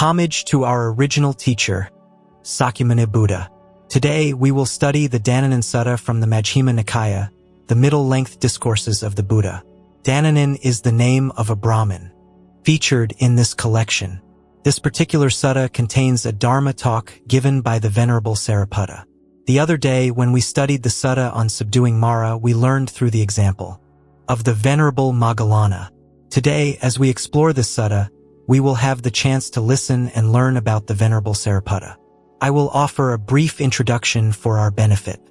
Homage to our original teacher, Sakyamuni Buddha. Today, we will study the Dannanan Sutta from the Majjhima Nikaya, the middle-length discourses of the Buddha. Dannanan is the name of a Brahmin featured in this collection. This particular sutta contains a Dharma talk given by the Venerable Sāriputta. The other day, when we studied the sutta on subduing Mara, we learned through the example of the Venerable Moggallana. Today, as we explore this sutta, we will have the chance to listen and learn about the Venerable Sāriputta. I will offer a brief introduction for our benefit.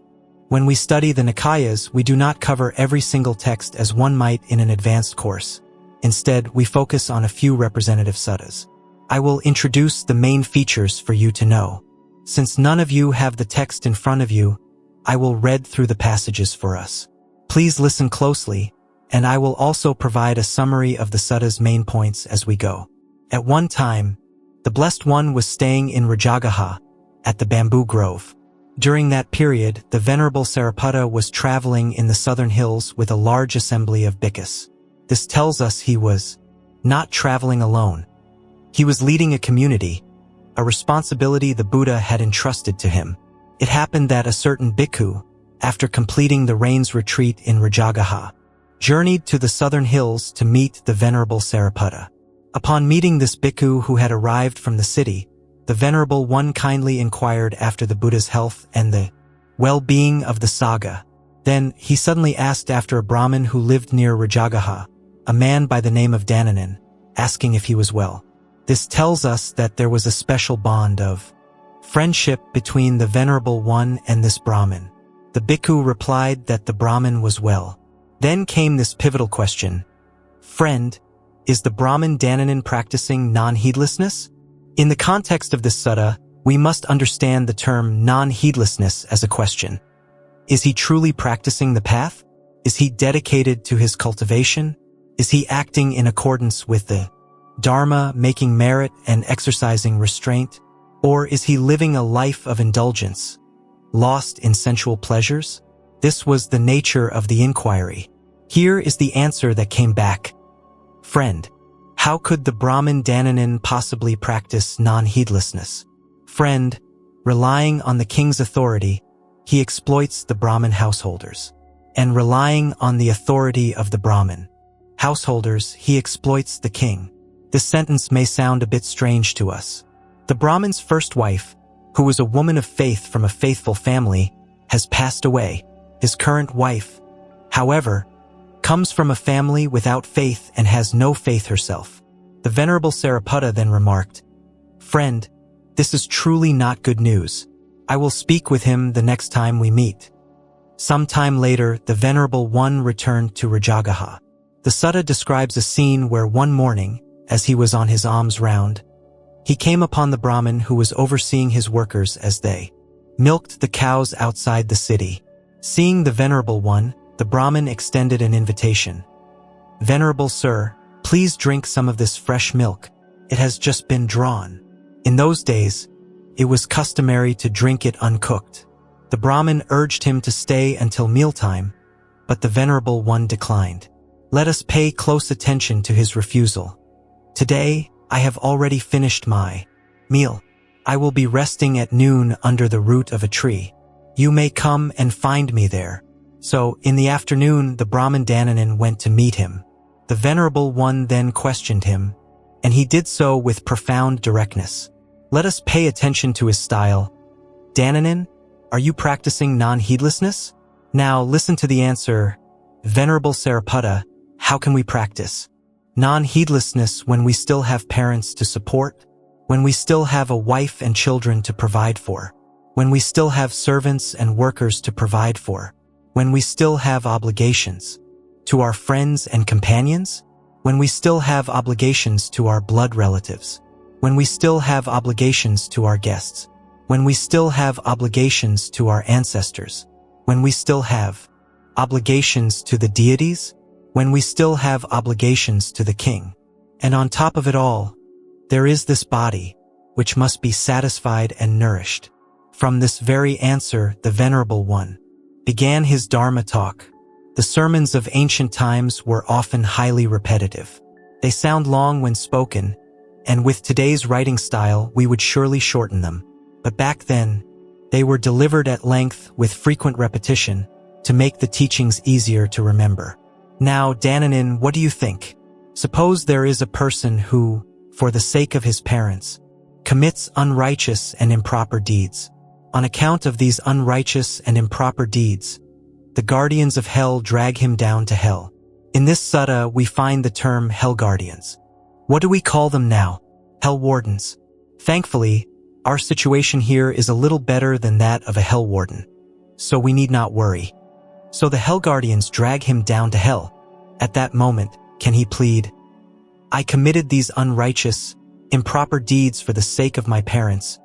When we study the Nikayas, we do not cover every single text as one might in an advanced course. Instead, we focus on a few representative suttas. I will introduce the main features for you to know. Since none of you have the text in front of you, I will read through the passages for us. Please listen closely, and I will also provide a summary of the sutta's main points as we go. At one time, the Blessed One was staying in Rajagaha, at the bamboo grove. During that period, the Venerable Sāriputta was traveling in the southern hills with a large assembly of bhikkhus. This tells us he was not traveling alone. He was leading a community, a responsibility the Buddha had entrusted to him. It happened that a certain bhikkhu, after completing the rains retreat in Rajagaha, journeyed to the southern hills to meet the Venerable Sāriputta. Upon meeting this bhikkhu who had arrived from the city, the Venerable One kindly inquired after the Buddha's health and the well-being of the Sangha. Then he suddenly asked after a Brahmin who lived near Rajagaha, a man by the name of Dannanan, asking if he was well. This tells us that there was a special bond of friendship between the Venerable One and this Brahmin. The bhikkhu replied that the Brahmin was well. Then came this pivotal question: Friend, is the Brahmin Dannanan practicing non-heedlessness? In the context of this sutta, we must understand the term non-heedlessness as a question. Is he truly practicing the path? Is he dedicated to his cultivation? Is he acting in accordance with the Dharma, making merit and exercising restraint? Or is he living a life of indulgence, lost in sensual pleasures? This was the nature of the inquiry. Here is the answer that came back. Friend, how could the Brahmin Dannanan possibly practice non-heedlessness? Friend, relying on the king's authority, he exploits the Brahmin householders. And relying on the authority of the Brahmin householders, he exploits the king. This sentence may sound a bit strange to us. The Brahmin's first wife, who was a woman of faith from a faithful family, has passed away. His current wife, however, comes from a family without faith and has no faith herself. The Venerable Sāriputta then remarked, Friend, this is truly not good news. I will speak with him the next time we meet. Some time later, the Venerable One returned to Rajagaha. The sutta describes a scene where one morning, as he was on his alms round, he came upon the Brahmin who was overseeing his workers as they milked the cows outside the city. Seeing the Venerable One, the Brahmin extended an invitation. Venerable Sir, please drink some of this fresh milk. It has just been drawn. In those days, it was customary to drink it uncooked. The Brahmin urged him to stay until mealtime, but the Venerable One declined. Let us pay close attention to his refusal. Today, I have already finished my meal. I will be resting at noon under the root of a tree. You may come and find me there. So, in the afternoon, the Brahmin Dannanan went to meet him. The Venerable One then questioned him, and he did so with profound directness. Let us pay attention to his style. Dannanan, are you practicing non-heedlessness? Now listen to the answer. Venerable Sāriputta, how can we practice non-heedlessness when we still have parents to support, when we still have a wife and children to provide for, when we still have servants and workers to provide for, when we still have obligations to our friends and companions, when we still have obligations to our blood relatives, when we still have obligations to our guests, when we still have obligations to our ancestors, when we still have obligations to the deities, when we still have obligations to the king. And on top of it all, there is this body, which must be satisfied and nourished. From this very answer, the Venerable One began his Dharma talk. The sermons of ancient times were often highly repetitive. They sound long when spoken, and with today's writing style, we would surely shorten them. But back then, they were delivered at length with frequent repetition to make the teachings easier to remember. Now, Dannanin, what do you think? Suppose there is a person who, for the sake of his parents, commits unrighteous and improper deeds. On account of these unrighteous and improper deeds, the guardians of hell drag him down to hell. In this sutta, we find the term hell guardians. What do we call them now? Hell wardens. Thankfully, our situation here is a little better than that of a hell warden, so we need not worry. So the hell guardians drag him down to hell. At that moment, can he plead, "I committed these unrighteous, improper deeds for the sake of my parents.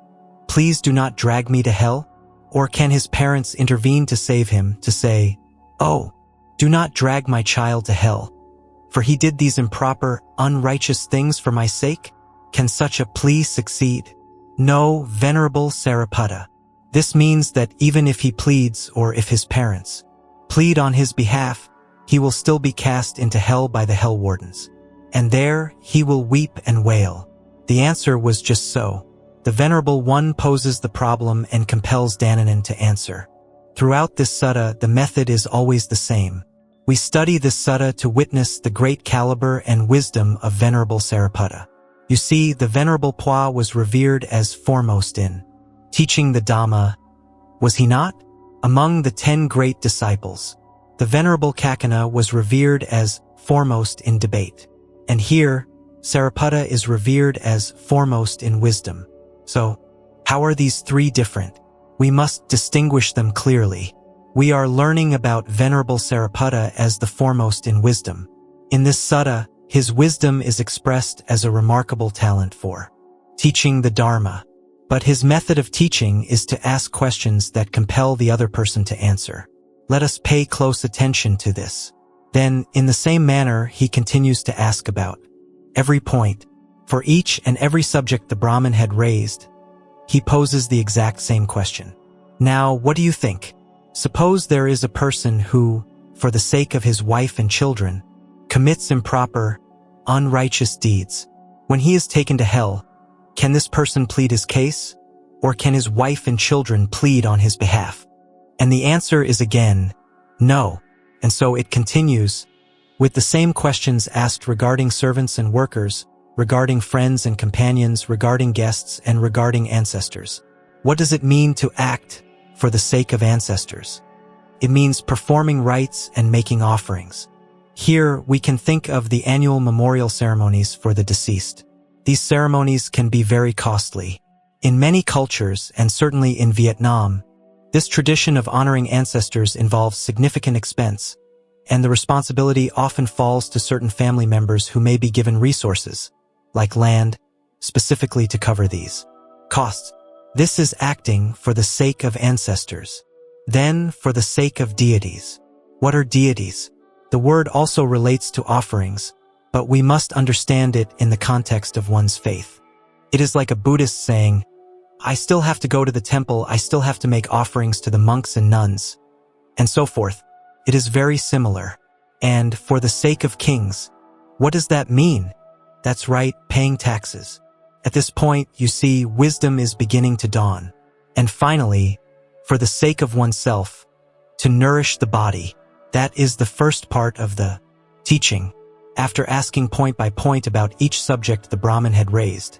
Please do not drag me to hell"? Or can his parents intervene to save him, to say, "Oh, do not drag my child to hell, for he did these improper, unrighteous things for my sake"? Can such a plea succeed? No, Venerable Sāriputta. This means that even if he pleads, or if his parents plead on his behalf, he will still be cast into hell by the hell wardens. And there he will weep and wail. The answer was just so. The Venerable One poses the problem and compels Dannanin to answer. Throughout this sutta, the method is always the same. We study this sutta to witness the great caliber and wisdom of Venerable Sāriputta. You see, the Venerable Pwa was revered as foremost in teaching the Dhamma, was he not? Among the 10 great disciples, the Venerable Kakana was revered as foremost in debate. And here, Sāriputta is revered as foremost in wisdom. So, how are these three different? We must distinguish them clearly. We are learning about Venerable Sāriputta as the foremost in wisdom. In this sutta, his wisdom is expressed as a remarkable talent for teaching the Dharma. But his method of teaching is to ask questions that compel the other person to answer. Let us pay close attention to this. Then, in the same manner, he continues to ask about every point. For each and every subject the Brahmin had raised, he poses the exact same question. Now, what do you think? Suppose there is a person who, for the sake of his wife and children, commits improper, unrighteous deeds. When he is taken to hell, can this person plead his case? Or can his wife and children plead on his behalf? And the answer is again, no. And so it continues, with the same questions asked regarding servants and workers, regarding friends and companions, regarding guests, and regarding ancestors. What does it mean to act for the sake of ancestors? It means performing rites and making offerings. Here, we can think of the annual memorial ceremonies for the deceased. These ceremonies can be very costly. In many cultures, and certainly in Vietnam, this tradition of honoring ancestors involves significant expense, and the responsibility often falls to certain family members who may be given resources, like land, specifically to cover these costs. This is acting for the sake of ancestors. Then, for the sake of deities. What are deities? The word also relates to offerings, but we must understand it in the context of one's faith. It is like a Buddhist saying, "I still have to go to the temple, I still have to make offerings to the monks and nuns," and so forth. It is very similar. And for the sake of kings, what does that mean? That's right, paying taxes. At this point, you see, wisdom is beginning to dawn. And finally, for the sake of oneself, to nourish the body. That is the first part of the teaching. After asking point by point about each subject the Brahmin had raised,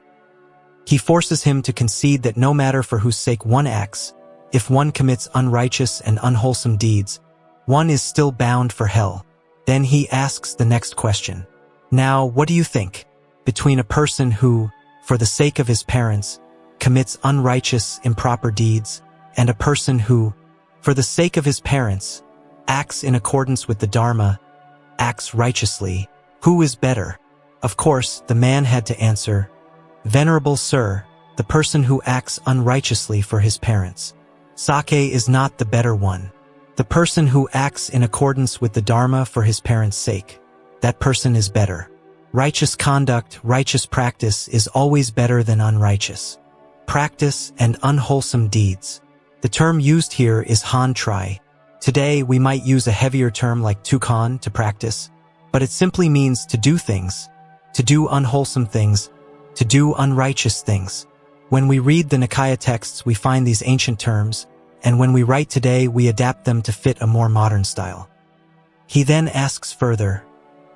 he forces him to concede that no matter for whose sake one acts, if one commits unrighteous and unwholesome deeds, one is still bound for hell. Then he asks the next question. Now, what do you think? Between a person who, for the sake of his parents, commits unrighteous, improper deeds, and a person who, for the sake of his parents, acts in accordance with the Dharma, acts righteously, who is better? Of course, the man had to answer, "Venerable Sir, the person who acts unrighteously for his parents. Sake is not the better one. The person who acts in accordance with the Dharma for his parents' sake, that person is better. Righteous conduct, righteous practice is always better than unrighteous practice and unwholesome deeds." The term used here is han tri. Today, we might use a heavier term like tukan to practice, but it simply means to do things, to do unwholesome things, to do unrighteous things. When we read the Nikaya texts, we find these ancient terms, and when we write today, we adapt them to fit a more modern style. He then asks further,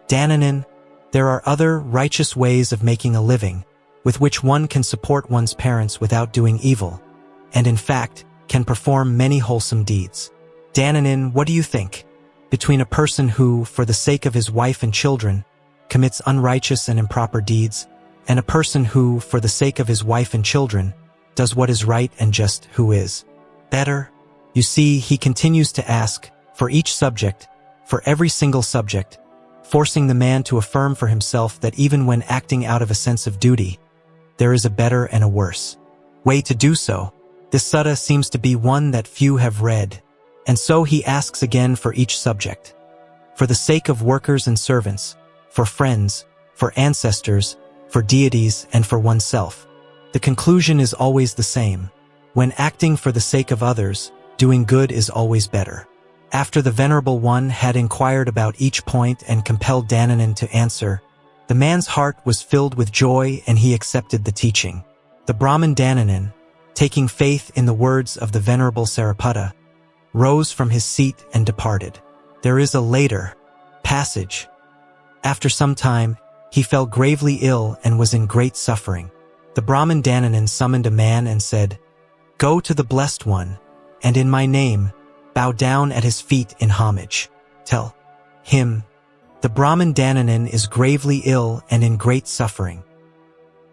Dannanin, there are other righteous ways of making a living, with which one can support one's parents without doing evil, and in fact, can perform many wholesome deeds. Dannanin, what do you think? Between a person who, for the sake of his wife and children, commits unrighteous and improper deeds, and a person who, for the sake of his wife and children, does what is right and just, who is better? You see, he continues to ask, for each subject, for every single subject, forcing the man to affirm for himself that even when acting out of a sense of duty, there is a better and a worse way to do so. This sutta seems to be one that few have read, and so he asks again for each subject. For the sake of workers and servants, for friends, for ancestors, for deities, and for oneself. The conclusion is always the same. When acting for the sake of others, doing good is always better. After the Venerable One had inquired about each point and compelled Dannanin to answer, the man's heart was filled with joy and he accepted the teaching. The Brahmin Dannanin, taking faith in the words of the Venerable Sāriputta, rose from his seat and departed. There is a later passage. After some time, he fell gravely ill and was in great suffering. The Brahmin Dannanin summoned a man and said, Go to the Blessed One, and in my name, bow down at his feet in homage. Tell him, the Brahmin Dannanin is gravely ill and in great suffering.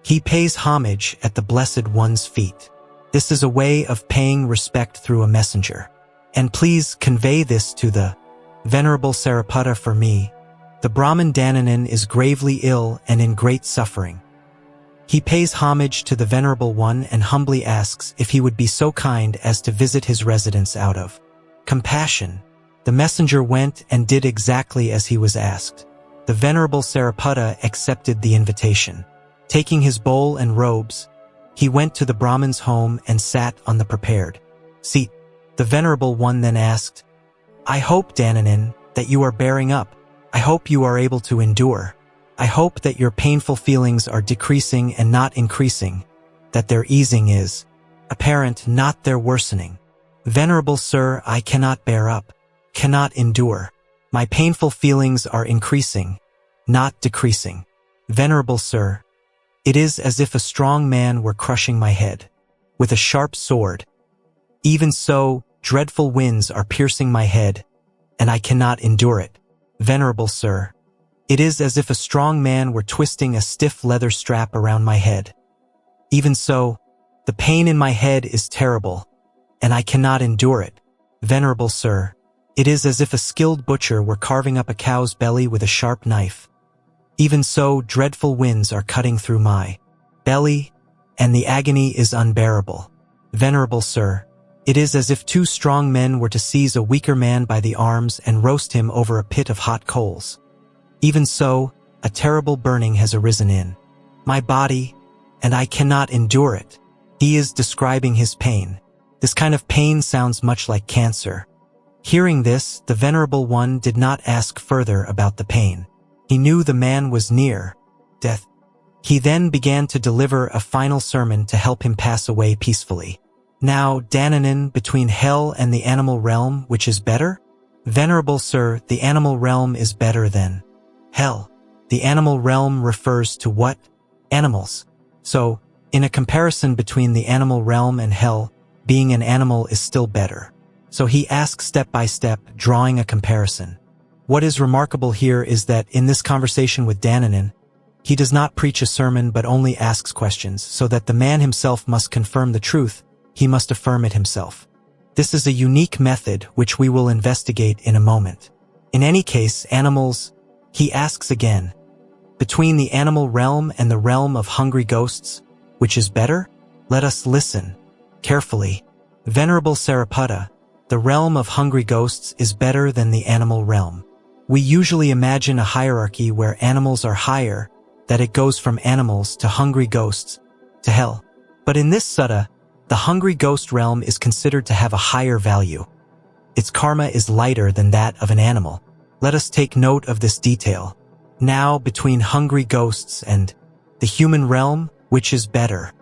He pays homage at the Blessed One's feet. This is a way of paying respect through a messenger. And please convey this to the Venerable Sāriputta for me. The Brahmin Dannanin is gravely ill and in great suffering. He pays homage to the Venerable One and humbly asks if he would be so kind as to visit his residence out of compassion. The messenger went and did exactly as he was asked. The Venerable Sāriputta accepted the invitation. Taking his bowl and robes, he went to the Brahmin's home and sat on the prepared seat. The Venerable One then asked, I hope, Dannanin, that you are bearing up. I hope you are able to endure. I hope that your painful feelings are decreasing and not increasing, that their easing is apparent, not their worsening. Venerable Sir, I cannot bear up, cannot endure. My painful feelings are increasing, not decreasing. Venerable Sir, it is as if a strong man were crushing my head with a sharp sword. Even so, dreadful winds are piercing my head, and I cannot endure it. Venerable Sir, it is as if a strong man were twisting a stiff leather strap around my head. Even so, the pain in my head is terrible, and I cannot endure it. Venerable Sir, it is as if a skilled butcher were carving up a cow's belly with a sharp knife. Even so, dreadful winds are cutting through my belly, and the agony is unbearable. Venerable Sir, it is as if two strong men were to seize a weaker man by the arms and roast him over a pit of hot coals. Even so, a terrible burning has arisen in my body, and I cannot endure it. He is describing his pain. This kind of pain sounds much like cancer. Hearing this, the Venerable One did not ask further about the pain. He knew the man was near death. He then began to deliver a final sermon to help him pass away peacefully. Now, Dannanin, between hell and the animal realm, which is better? Venerable Sir, the animal realm is better than hell. The animal realm refers to what? Animals. So, in a comparison between the animal realm and hell, being an animal is still better. So he asks step by step, drawing a comparison. What is remarkable here is that in this conversation with Dannanin, he does not preach a sermon but only asks questions, so that the man himself must confirm the truth, he must affirm it himself. This is a unique method which we will investigate in a moment. In any case, animals, he asks again, between the animal realm and the realm of hungry ghosts, which is better? Let us listen carefully. Venerable Sāriputta, the realm of hungry ghosts is better than the animal realm. We usually imagine a hierarchy where animals are higher, that it goes from animals to hungry ghosts, to hell. But in this sutta, the hungry ghost realm is considered to have a higher value. Its karma is lighter than that of an animal. Let us take note of this detail. Now, between hungry ghosts and the human realm, which is better?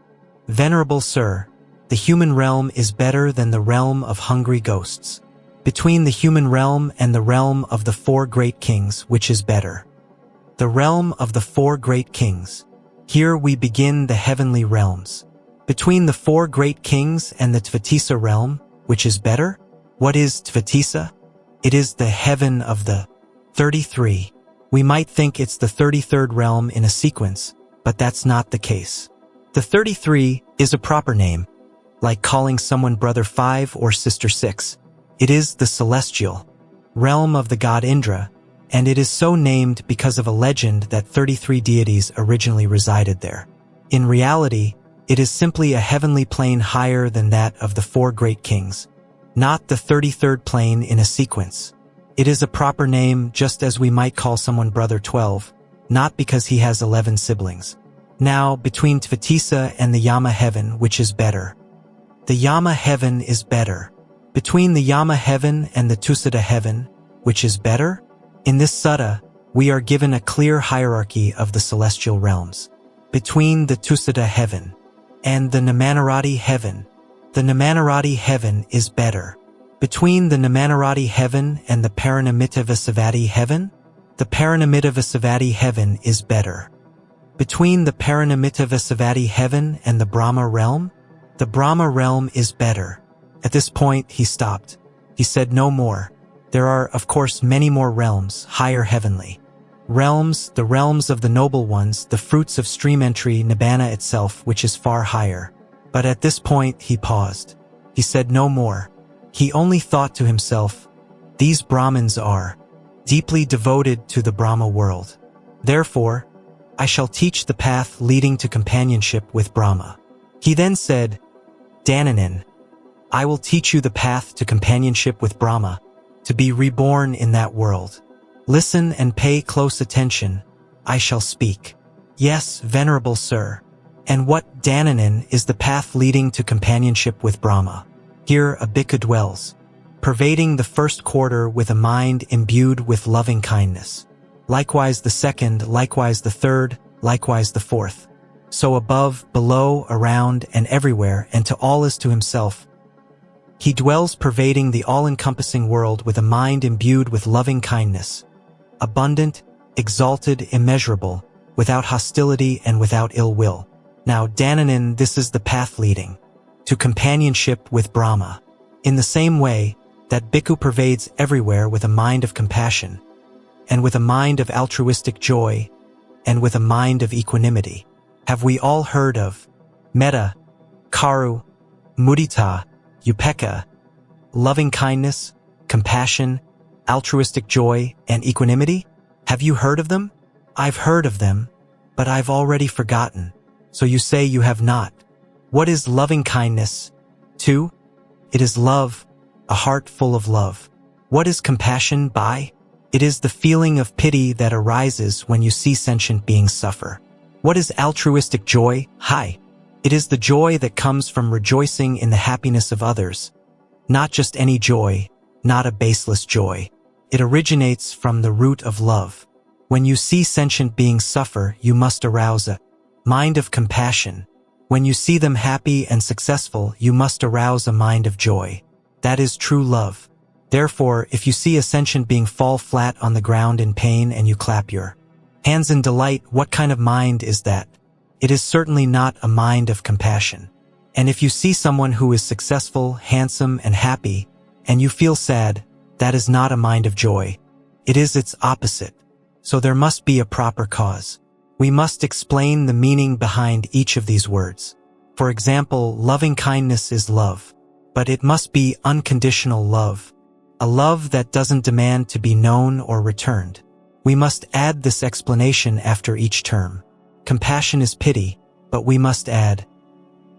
Venerable Sir, the human realm is better than the realm of hungry ghosts. Between the human realm and the realm of the four great kings, which is better? The realm of the four great kings. Here we begin the heavenly realms. Between the four great kings and the Tvatisa realm, which is better? What is Tvatisa? It is the heaven of the 33. We might think it's the 33rd realm in a sequence, but that's not the case. The 33 is a proper name, like calling someone brother 5 or sister 6. It is the celestial realm of the god Indra, and it is so named because of a legend that 33 deities originally resided there. In reality, it is simply a heavenly plane higher than that of the four great kings, not the 33rd plane in a sequence. It is a proper name just as we might call someone brother 12, not because he has 11 siblings. Now, between Tvatisa and the Yama heaven, which is better? The Yama heaven is better. Between the Yama heaven and the Tusita heaven, which is better? In this sutta, we are given a clear hierarchy of the celestial realms. Between the Tusita heaven and the Namanarati heaven, the Namanarati heaven is better. Between the Namanarati heaven and the Paranamittavasavati heaven, the Paranamittavasavati heaven is better. Between the Paranamittavasavati heaven and the Brahma realm, the Brahma realm is better. At this point, he stopped. He said no more. There are, of course, many more realms, higher heavenly realms, the realms of the noble ones, the fruits of stream entry, Nibbana itself, which is far higher. But at this point, he paused. He said no more. He only thought to himself, these Brahmins are deeply devoted to the Brahma world. Therefore, I shall teach the path leading to companionship with Brahma. He then said, Dananin, I will teach you the path to companionship with Brahma, to be reborn in that world. Listen and pay close attention. I shall speak. Yes, Venerable Sir. And what, Dananin, is the path leading to companionship with Brahma? Here a bhikkhu dwells, pervading the first quarter with a mind imbued with loving kindness. Likewise the second, likewise the third, likewise the fourth. So above, below, around, and everywhere, and to all as to himself, he dwells pervading the all-encompassing world with a mind imbued with loving kindness, abundant, exalted, immeasurable, without hostility and without ill will. Now, Dananin, this is the path leading to companionship with Brahma. In the same way that bhikkhu pervades everywhere with a mind of compassion, and with a mind of altruistic joy, and with a mind of equanimity. Have we all heard of metta, karu, mudita, upekkha, loving kindness, compassion, altruistic joy, and equanimity? Have you heard of them? I've heard of them, but I've already forgotten. So you say you have not. What is loving kindness? 2. It is love, a heart full of love. What is compassion? By? It is the feeling of pity that arises when you see sentient beings suffer. What is altruistic joy? Hi. It is the joy that comes from rejoicing in the happiness of others. Not just any joy, not a baseless joy. It originates from the root of love. When you see sentient beings suffer, you must arouse a mind of compassion. When you see them happy and successful, you must arouse a mind of joy. That is true love. Therefore, if you see a sentient being fall flat on the ground in pain and you clap your hands in delight, what kind of mind is that? It is certainly not a mind of compassion. And if you see someone who is successful, handsome, and happy, and you feel sad, that is not a mind of joy. It is its opposite. So there must be a proper cause. We must explain the meaning behind each of these words. For example, loving kindness is love, but it must be unconditional love, a love that doesn't demand to be known or returned. We must add this explanation after each term. Compassion is pity, but we must add,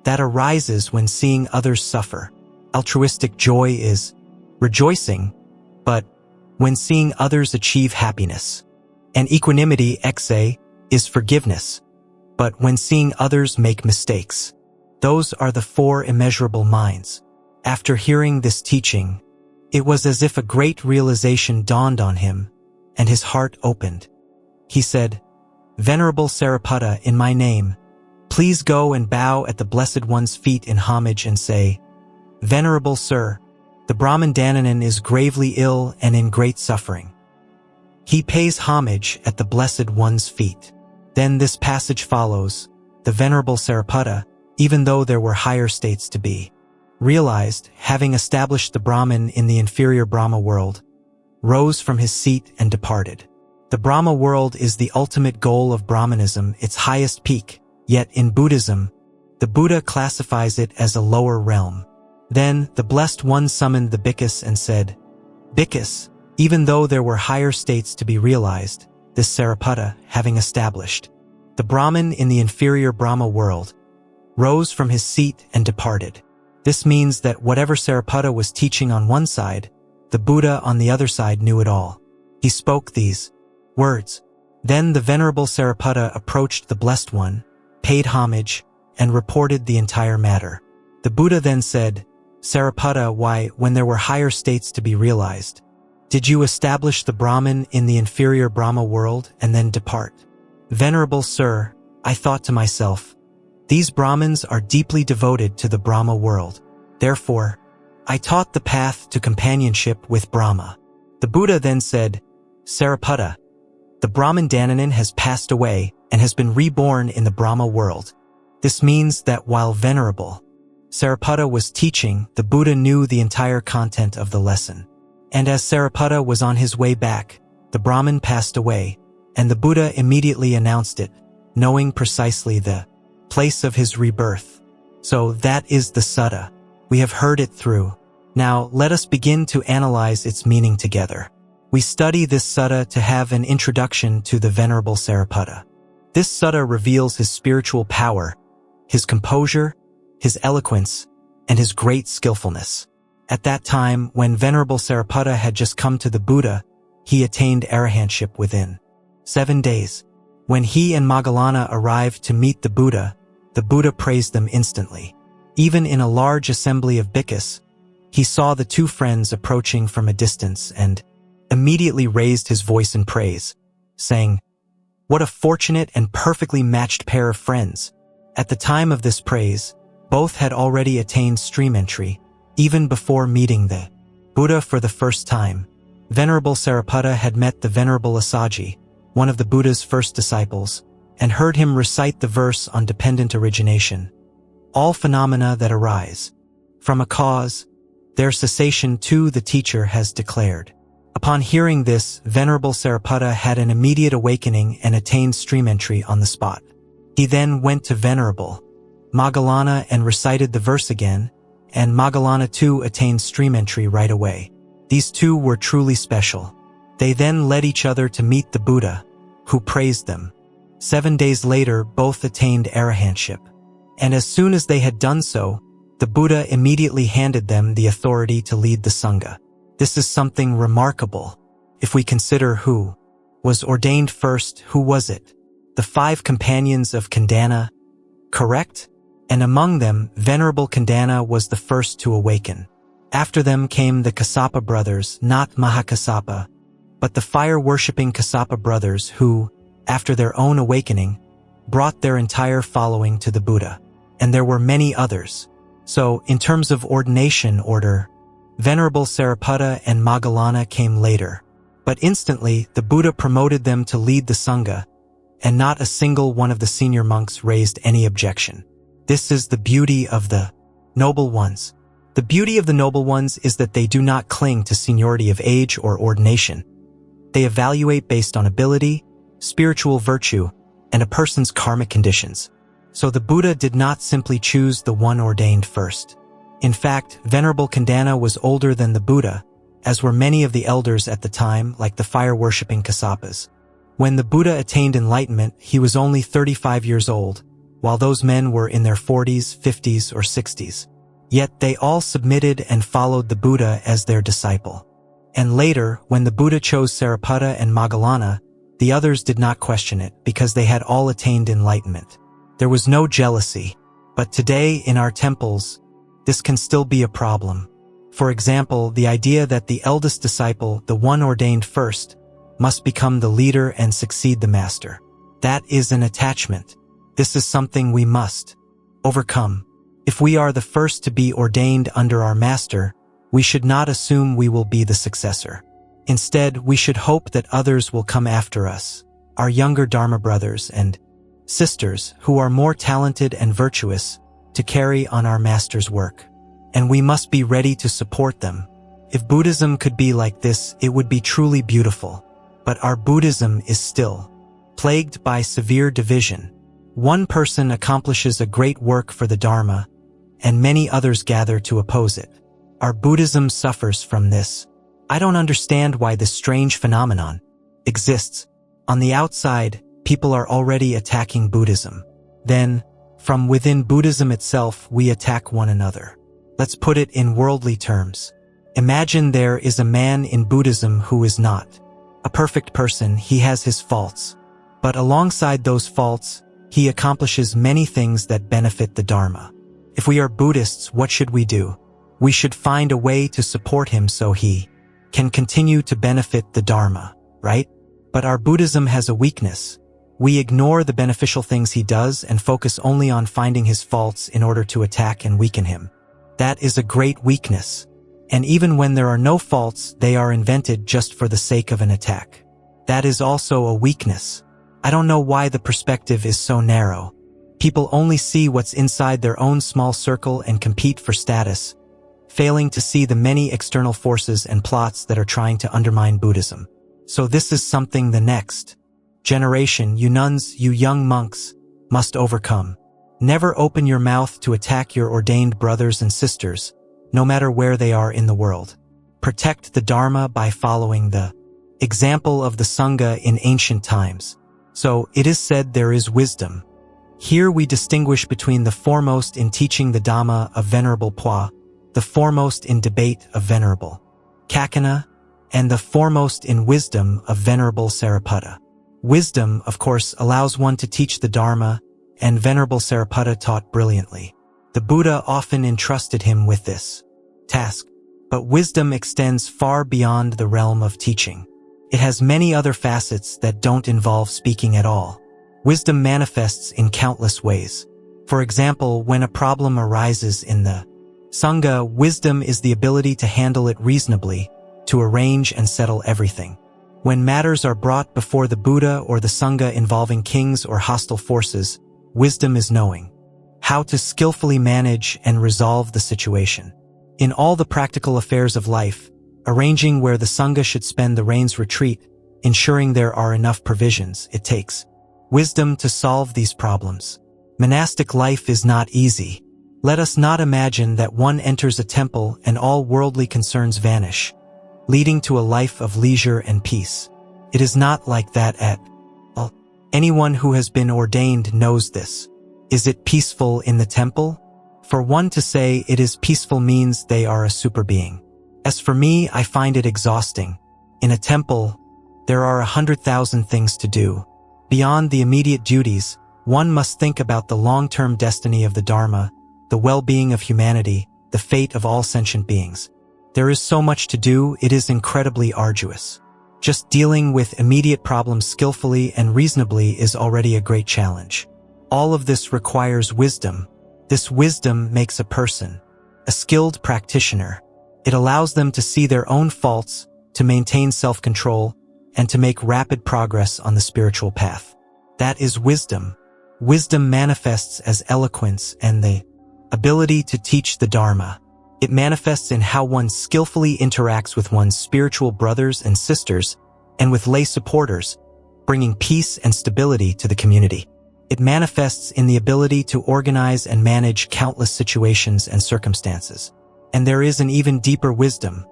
that arises when seeing others suffer. Altruistic joy is rejoicing, but when seeing others achieve happiness. And equanimity, exe, is forgiveness, but when seeing others make mistakes. Those are the 4 immeasurable minds. After hearing this teaching, it was as if a great realization dawned on him, and his heart opened. He said, Venerable Sāriputta, in my name, Please go and bow at the Blessed One's feet in homage and say, Venerable Sir, the Brahmin Dananan is gravely ill and in great suffering. He pays homage at the Blessed One's feet. Then this passage follows. The Venerable Sāriputta, even though there were higher states to be realized, having established the Brahman in the inferior Brahma world, rose from his seat and departed. The Brahma world is the ultimate goal of Brahmanism, its highest peak, yet in Buddhism, the Buddha classifies it as a lower realm. Then the Blessed One summoned the Bhikkhus and said, Bhikkhus, even though there were higher states to be realized, this Sāriputta, having established the Brahman in the inferior Brahma world, rose from his seat and departed. This means that whatever Sāriputta was teaching on one side, the Buddha on the other side knew it all. He spoke these words. Then the Venerable Sāriputta approached the Blessed One, paid homage, and reported the entire matter. The Buddha then said, Sāriputta, why, when there were higher states to be realized, did you establish the Brahman in the inferior Brahma world and then depart? Venerable Sir, I thought to myself, these Brahmins are deeply devoted to the Brahma world. Therefore, I taught the path to companionship with Brahma. The Buddha then said, Sāriputta, the Brahmin Dananan has passed away and has been reborn in the Brahma world. This means that while Venerable Sāriputta was teaching, the Buddha knew the entire content of the lesson. And as Sāriputta was on his way back, the Brahmin passed away, and the Buddha immediately announced it, knowing precisely the place of his rebirth. So that is the sutta. We have heard it through. Now let us begin to analyze its meaning together. We study this sutta to have an introduction to the Venerable Sāriputta. This sutta reveals his spiritual power, his composure, his eloquence, and his great skillfulness. At that time, when Venerable Sāriputta had just come to the Buddha, he attained arahantship within 7 days. When he and Moggallana arrived to meet the Buddha praised them instantly. Even in a large assembly of bhikkhus, he saw the two friends approaching from a distance and immediately raised his voice in praise, saying, What a fortunate and perfectly matched pair of friends. At the time of this praise, both had already attained stream entry, even before meeting the Buddha for the first time. Venerable Sāriputta had met the Venerable Assaji, one of the Buddha's first disciples, and heard him recite the verse on dependent origination. All phenomena that arise from a cause, their cessation too the teacher has declared. Upon hearing this, Venerable Sāriputta had an immediate awakening and attained stream entry on the spot. He then went to Venerable Moggallana and recited the verse again, and Moggallana too attained stream entry right away. These two were truly special. They then led each other to meet the Buddha, who praised them. 7 days later, both attained arahantship. And as soon as they had done so, the Buddha immediately handed them the authority to lead the Sangha. This is something remarkable. If we consider who was ordained first, who was it? The 5 companions of Khandana, correct? And among them, Venerable Khandana was the first to awaken. After them came the Kassapa brothers, not Mahakassapa, but the fire-worshipping Kassapa brothers who, after their own awakening, brought their entire following to the Buddha. And there were many others. So, in terms of ordination order, Venerable Sāriputta and Moggallana came later. But instantly, the Buddha promoted them to lead the Sangha, and not a single one of the senior monks raised any objection. This is the beauty of the noble ones. The beauty of the noble ones is that they do not cling to seniority of age or ordination. They evaluate based on ability, spiritual virtue, and a person's karmic conditions. So the Buddha did not simply choose the one ordained first. In fact, Venerable Khandana was older than the Buddha, as were many of the elders at the time, like the fire-worshipping Kassapas. When the Buddha attained enlightenment, he was only 35 years old, while those men were in their 40s, 50s, or 60s. Yet they all submitted and followed the Buddha as their disciple. And later, when the Buddha chose Sāriputta and Moggallana, the others did not question it because they had all attained enlightenment. There was no jealousy. But today, in our temples, this can still be a problem. For example, the idea that the eldest disciple, the one ordained first, must become the leader and succeed the master. That is an attachment. This is something we must overcome. If we are the first to be ordained under our master, we should not assume we will be the successor. Instead, we should hope that others will come after us, our younger Dharma brothers and sisters who are more talented and virtuous to carry on our master's work. And we must be ready to support them. If Buddhism could be like this, it would be truly beautiful. But our Buddhism is still plagued by severe division. One person accomplishes a great work for the Dharma, and many others gather to oppose it. Our Buddhism suffers from this. I don't understand why this strange phenomenon exists. On the outside, people are already attacking Buddhism. Then, from within Buddhism itself, we attack one another. Let's put it in worldly terms. Imagine there is a man in Buddhism who is not a perfect person. He has his faults. But alongside those faults, he accomplishes many things that benefit the Dharma. If we are Buddhists, what should we do? We should find a way to support him so he can continue to benefit the Dharma, right? But our Buddhism has a weakness. We ignore the beneficial things he does and focus only on finding his faults in order to attack and weaken him. That is a great weakness. And even when there are no faults, they are invented just for the sake of an attack. That is also a weakness. I don't know why the perspective is so narrow. People only see what's inside their own small circle and compete for status, failing to see the many external forces and plots that are trying to undermine Buddhism. So this is something the next generation, you nuns, you young monks, must overcome. Never open your mouth to attack your ordained brothers and sisters, no matter where they are in the world. Protect the Dharma by following the example of the Sangha in ancient times. So it is said there is wisdom. Here we distinguish between the foremost in teaching the Dhamma of Venerable Pwa, the foremost in debate of Venerable Kakana, and the foremost in wisdom of Venerable Sāriputta. Wisdom, of course, allows one to teach the Dharma, and Venerable Sāriputta taught brilliantly. The Buddha often entrusted him with this task. But wisdom extends far beyond the realm of teaching. It has many other facets that don't involve speaking at all. Wisdom manifests in countless ways. For example, when a problem arises in the Sangha, wisdom is the ability to handle it reasonably, to arrange and settle everything. When matters are brought before the Buddha or the Sangha involving kings or hostile forces, wisdom is knowing how to skillfully manage and resolve the situation. In all the practical affairs of life, arranging where the Sangha should spend the rain's retreat, ensuring there are enough provisions, it takes wisdom to solve these problems. Monastic life is not easy. Let us not imagine that one enters a temple and all worldly concerns vanish, leading to a life of leisure and peace. It is not like that at all. Anyone who has been ordained knows this. Is it peaceful in the temple? For one to say it is peaceful means they are a super being. As for me, I find it exhausting. In a temple, there are 100,000 things to do. Beyond the immediate duties, one must think about the long-term destiny of the Dharma, the well-being of humanity, the fate of all sentient beings. There is so much to do, it is incredibly arduous. Just dealing with immediate problems skillfully and reasonably is already a great challenge. All of this requires wisdom. This wisdom makes a person a skilled practitioner. It allows them to see their own faults, to maintain self-control, and to make rapid progress on the spiritual path. That is wisdom. Wisdom manifests as eloquence and the ability to teach the Dharma. It manifests in how one skillfully interacts with one's spiritual brothers and sisters and with lay supporters, bringing peace and stability to the community. It manifests in the ability to organize and manage countless situations and circumstances. And there is an even deeper wisdom,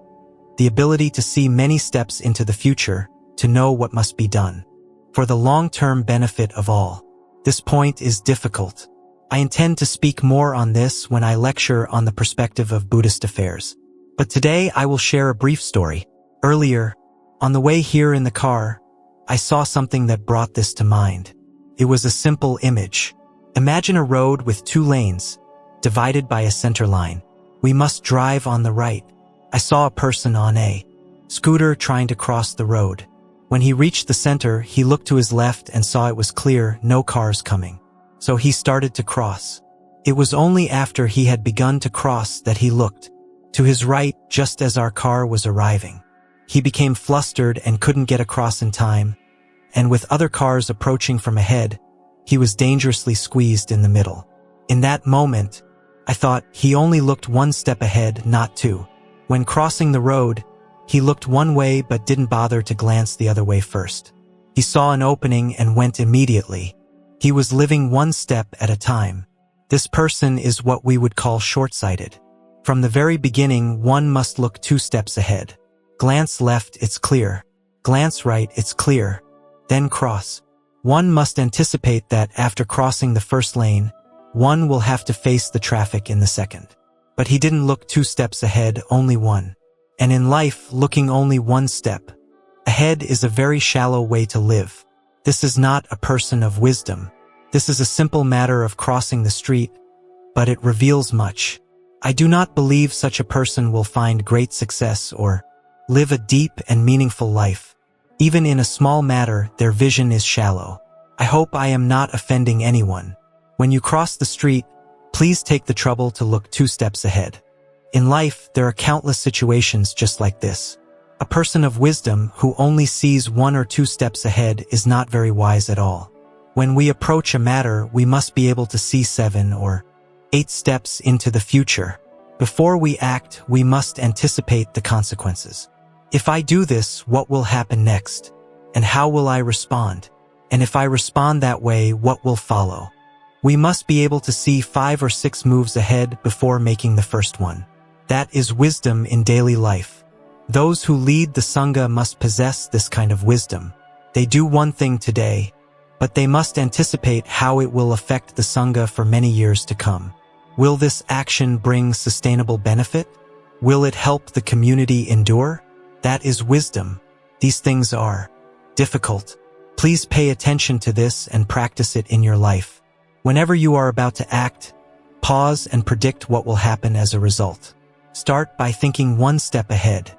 the ability to see many steps into the future, to know what must be done for the long-term benefit of all. This point is difficult. I intend to speak more on this when I lecture on the perspective of Buddhist affairs. But today I will share a brief story. Earlier, on the way here in the car, I saw something that brought this to mind. It was a simple image. Imagine a road with 2 lanes, divided by a center line. We must drive on the right. I saw a person on a scooter trying to cross the road. When he reached the center, he looked to his left and saw it was clear, no cars coming. So he started to cross. It was only after he had begun to cross that he looked to his right just as our car was arriving. He became flustered and couldn't get across in time, and with other cars approaching from ahead, he was dangerously squeezed in the middle. In that moment, I thought he only looked one step ahead, not two. When crossing the road, he looked one way but didn't bother to glance the other way first. He saw an opening and went immediately. He was living one step at a time. This person is what we would call short-sighted. From the very beginning, one must look 2 steps ahead. Glance left, it's clear. Glance right, it's clear. Then cross. One must anticipate that after crossing the first lane, one will have to face the traffic in the second. But he didn't look 2 steps ahead, only one. And in life, looking only 1 step ahead is a very shallow way to live. This is not a person of wisdom. This is a simple matter of crossing the street, but it reveals much. I do not believe such a person will find great success or live a deep and meaningful life. Even in a small matter, their vision is shallow. I hope I am not offending anyone. When you cross the street, please take the trouble to look 2 steps ahead. In life, there are countless situations just like this. A person of wisdom who only sees 1 or 2 steps ahead is not very wise at all. When we approach a matter, we must be able to see 7 or 8 steps into the future. Before we act, we must anticipate the consequences. If I do this, what will happen next? And how will I respond? And if I respond that way, what will follow? We must be able to see 5 or 6 moves ahead before making the first one. That is wisdom in daily life. Those who lead the Sangha must possess this kind of wisdom. They do one thing today, but they must anticipate how it will affect the Sangha for many years to come. Will this action bring sustainable benefit? Will it help the community endure? That is wisdom. These things are difficult. Please pay attention to this and practice it in your life. Whenever you are about to act, pause and predict what will happen as a result. Start by thinking 1 step ahead.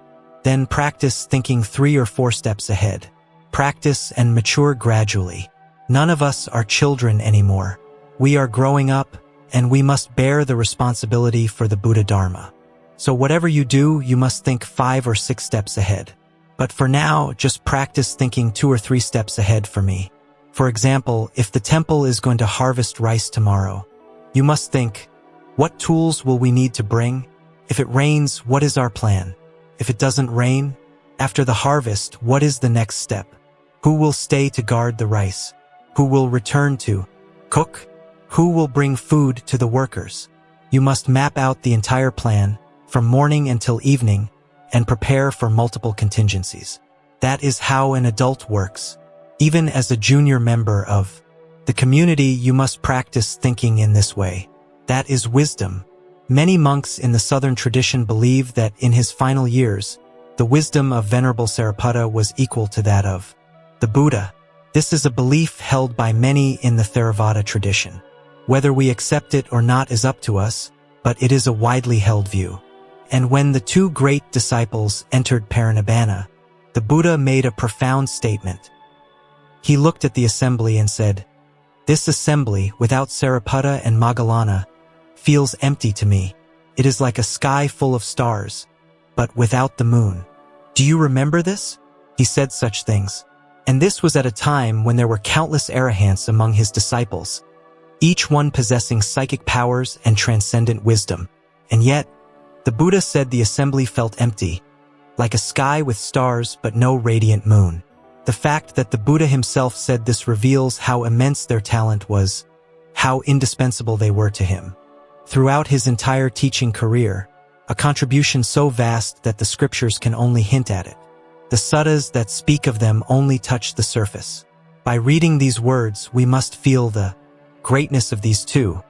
Then practice thinking 3 or 4 steps ahead. Practice and mature gradually. None of us are children anymore. We are growing up, and we must bear the responsibility for the Buddha Dharma. So whatever you do, you must think 5 or 6 steps ahead. But for now, just practice thinking 2 or 3 steps ahead for me. For example, if the temple is going to harvest rice tomorrow, you must think, what tools will we need to bring? If it rains, what is our plan? If it doesn't rain, after the harvest, what is the next step? Who will stay to guard the rice? Who will return to cook? Who will bring food to the workers? You must map out the entire plan from morning until evening and prepare for multiple contingencies. That is how an adult works. Even as a junior member of the community, you must practice thinking in this way. That is wisdom. Many monks in the southern tradition believe that in his final years, the wisdom of Venerable Sāriputta was equal to that of the Buddha. This is a belief held by many in the Theravada tradition. Whether we accept it or not is up to us, but it is a widely held view. And when the 2 great disciples entered Parinibbana, the Buddha made a profound statement. He looked at the assembly and said, "This assembly, without Sāriputta and Moggallana, feels empty to me. It is like a sky full of stars, but without the moon." Do you remember this? He said such things. And this was at a time when there were countless arahants among his disciples, each one possessing psychic powers and transcendent wisdom. And yet, the Buddha said the assembly felt empty, like a sky with stars but no radiant moon. The fact that the Buddha himself said this reveals how immense their talent was, how indispensable they were to him. Throughout his entire teaching career, a contribution so vast that the scriptures can only hint at it. The suttas that speak of them only touch the surface. By reading these words, we must feel the greatness of these 2,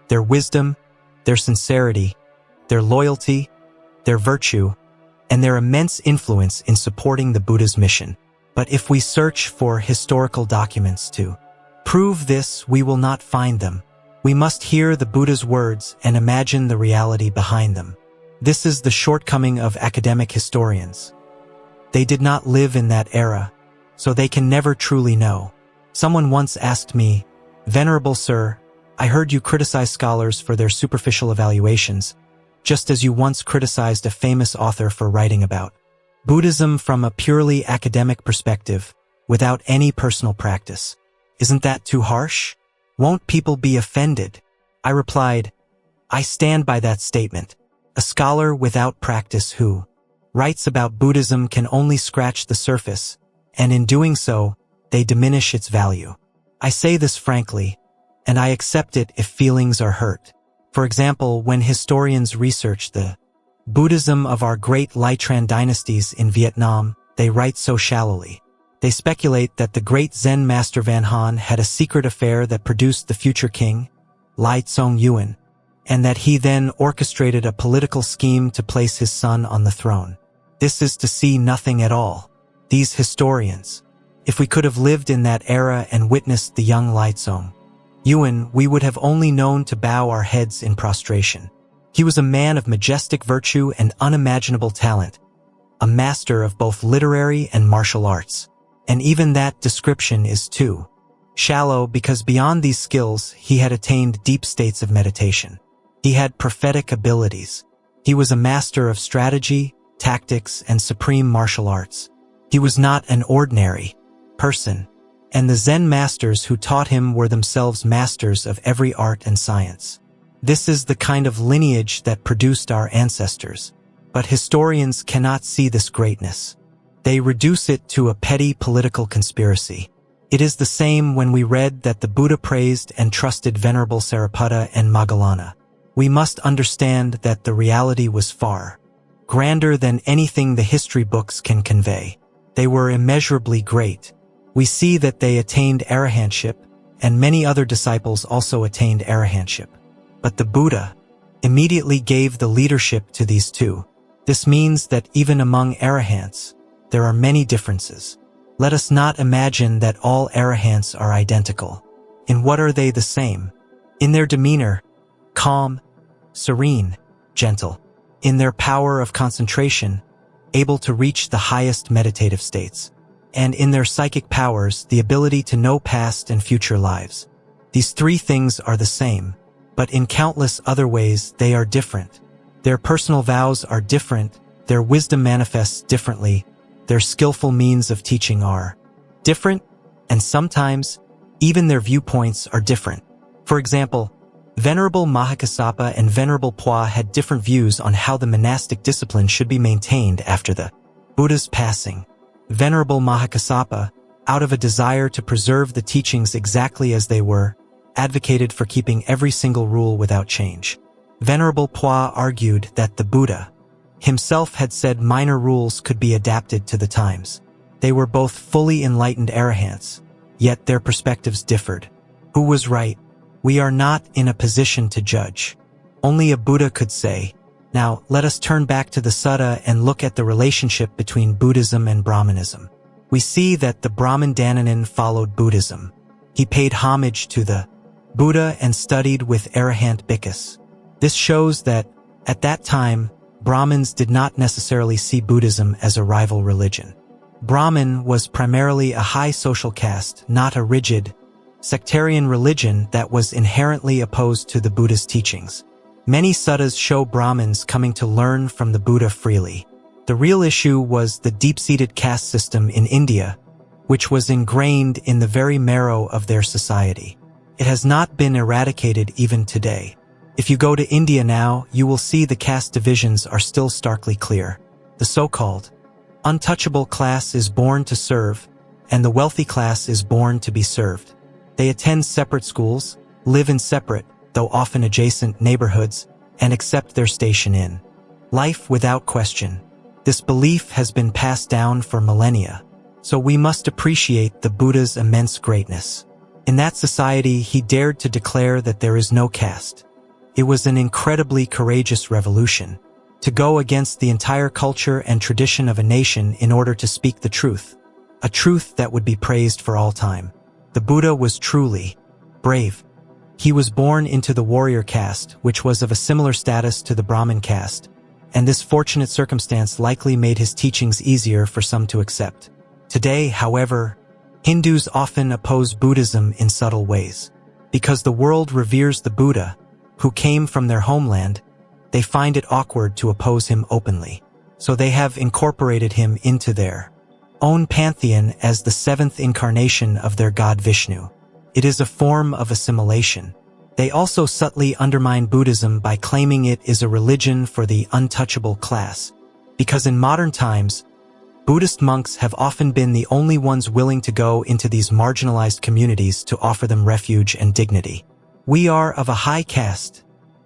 their wisdom, their sincerity, their loyalty, their virtue, and their immense influence in supporting the Buddha's mission. But if we search for historical documents to prove this, we will not find them. We must hear the Buddha's words and imagine the reality behind them. This is the shortcoming of academic historians. They did not live in that era, so they can never truly know. Someone once asked me, "Venerable Sir, I heard you criticize scholars for their superficial evaluations, just as you once criticized a famous author for writing about Buddhism from a purely academic perspective, without any personal practice. Isn't that too harsh? Won't people be offended? I replied, I stand by that statement. A scholar without practice who writes about Buddhism can only scratch the surface, and in doing so, they diminish its value. I say this frankly, and I accept it if feelings are hurt. For example, when historians research the Buddhism of our great Lietran dynasties in Vietnam, they write so shallowly. They speculate that the great Zen master Van Han had a secret affair that produced the future king, Lai Tsong Yuan, and that he then orchestrated a political scheme to place his son on the throne. This is to see nothing at all. These historians. If we could have lived in that era and witnessed the young Lai Tsong Yuan, we would have only known to bow our heads in prostration. He was a man of majestic virtue and unimaginable talent, a master of both literary and martial arts. And even that description is too shallow because beyond these skills, he had attained deep states of meditation. He had prophetic abilities. He was a master of strategy, tactics, and supreme martial arts. He was not an ordinary person, and the Zen masters who taught him were themselves masters of every art and science. This is the kind of lineage that produced our ancestors. But historians cannot see this greatness. They reduce it to a petty political conspiracy. It is the same when we read that the Buddha praised and trusted Venerable Sāriputta and Moggallana. We must understand that the reality was far grander than anything the history books can convey. They were immeasurably great. We see that they attained arahantship, and many other disciples also attained arahantship. But the Buddha immediately gave the leadership to these two. This means that even among arahants, there are many differences. Let us not imagine that all arahants are identical. In what are they the same? In their demeanor, calm, serene, gentle. In their power of concentration, able to reach the highest meditative states. And in their psychic powers, the ability to know past and future lives. These three things are the same, but in countless other ways they are different. Their personal vows are different, their wisdom manifests differently, their skillful means of teaching are different, and sometimes even their viewpoints are different. For example, Venerable Mahakassapa and Venerable Phwa had different views on how the monastic discipline should be maintained after the Buddha's passing. Venerable Mahakassapa, out of a desire to preserve the teachings exactly as they were, advocated for keeping every single rule without change. Venerable Phwa argued that the Buddha himself had said minor rules could be adapted to the times. They were both fully enlightened arahants, yet their perspectives differed. Who was right? We are not in a position to judge. Only a Buddha could say. Now, let us turn back to the sutta and look at the relationship between Buddhism and Brahmanism. We see that the Brahmin Dananin followed Buddhism. He paid homage to the Buddha and studied with arahant bhikkhus. This shows that, at that time, Brahmins did not necessarily see Buddhism as a rival religion. Brahmin was primarily a high social caste, not a rigid, sectarian religion that was inherently opposed to the Buddha's teachings. Many suttas show Brahmins coming to learn from the Buddha freely. The real issue was the deep-seated caste system in India, which was ingrained in the very marrow of their society. It has not been eradicated even today. If you go to India now, you will see the caste divisions are still starkly clear. The so-called untouchable class is born to serve, and the wealthy class is born to be served. They attend separate schools, live in separate, though often adjacent neighborhoods, and accept their station in life without question. This belief has been passed down for millennia, so we must appreciate the Buddha's immense greatness. In that society, he dared to declare that there is no caste. It was an incredibly courageous revolution, to go against the entire culture and tradition of a nation in order to speak the truth, a truth that would be praised for all time. The Buddha was truly brave. He was born into the warrior caste, which was of a similar status to the Brahmin caste, and this fortunate circumstance likely made his teachings easier for some to accept. Today, however, Hindus often oppose Buddhism in subtle ways. Because the world reveres the Buddha, who came from their homeland, they find it awkward to oppose him openly. So they have incorporated him into their own pantheon as the seventh incarnation of their god Vishnu. It is a form of assimilation. They also subtly undermine Buddhism by claiming it is a religion for the untouchable class, because in modern times, Buddhist monks have often been the only ones willing to go into these marginalized communities to offer them refuge and dignity. We are of a high caste,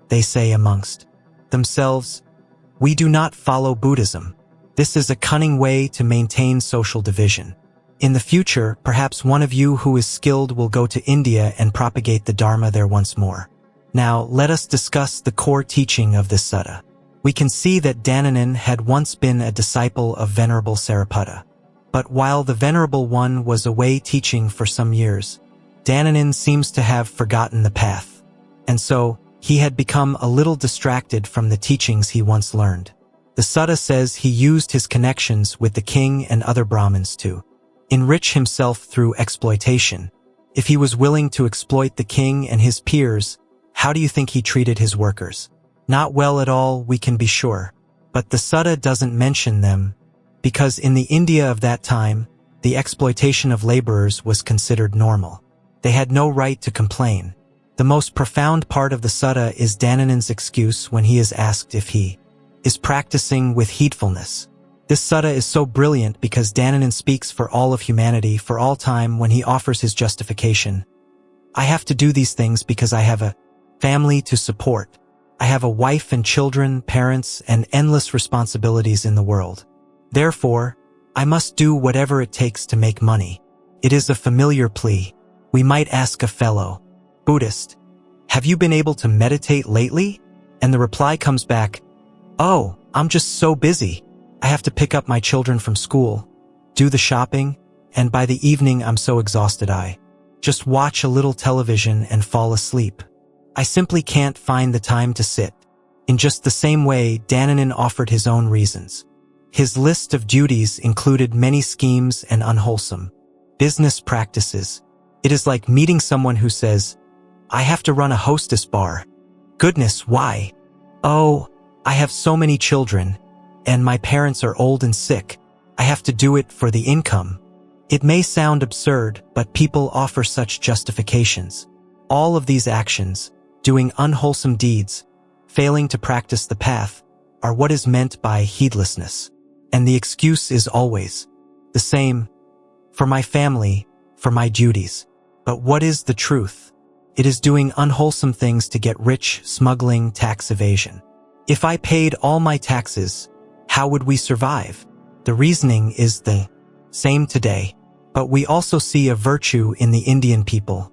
they say amongst themselves. We do not follow Buddhism. This is a cunning way to maintain social division. In the future, perhaps one of you who is skilled will go to India and propagate the Dharma there once more. Now, let us discuss the core teaching of this sutta. We can see that Dananan had once been a disciple of Venerable Sāriputta. But while the Venerable One was away teaching for some years, Dananan seems to have forgotten the path. And so, he had become a little distracted from the teachings he once learned. The sutta says he used his connections with the king and other Brahmins to enrich himself through exploitation. If he was willing to exploit the king and his peers, how do you think he treated his workers? Not well at all, we can be sure. But the sutta doesn't mention them, because in the India of that time, the exploitation of laborers was considered normal. They had no right to complain. The most profound part of the sutta is Dananan's excuse when he is asked if he is practicing with heedfulness. This sutta is so brilliant because Dananan speaks for all of humanity for all time when he offers his justification. I have to do these things because I have a family to support. I have a wife and children, parents, and endless responsibilities in the world. Therefore, I must do whatever it takes to make money. It is a familiar plea. We might ask a fellow Buddhist, have you been able to meditate lately? And the reply comes back, oh, I'm just so busy. I have to pick up my children from school, do the shopping, and by the evening I'm so exhausted I just watch a little television and fall asleep. I simply can't find the time to sit. In just the same way, Dananan offered his own reasons. His list of duties included many schemes and unwholesome business practices. It is like meeting someone who says, I have to run a hostess bar. Goodness, why? Oh, I have so many children, and my parents are old and sick. I have to do it for the income. It may sound absurd, but people offer such justifications. All of these actions, doing unwholesome deeds, failing to practice the path, are what is meant by heedlessness. And the excuse is always the same: for my family, for my duties. But what is the truth? It is doing unwholesome things to get rich, smuggling, tax evasion. If I paid all my taxes, how would we survive? The reasoning is the same today. But we also see a virtue in the Indian people: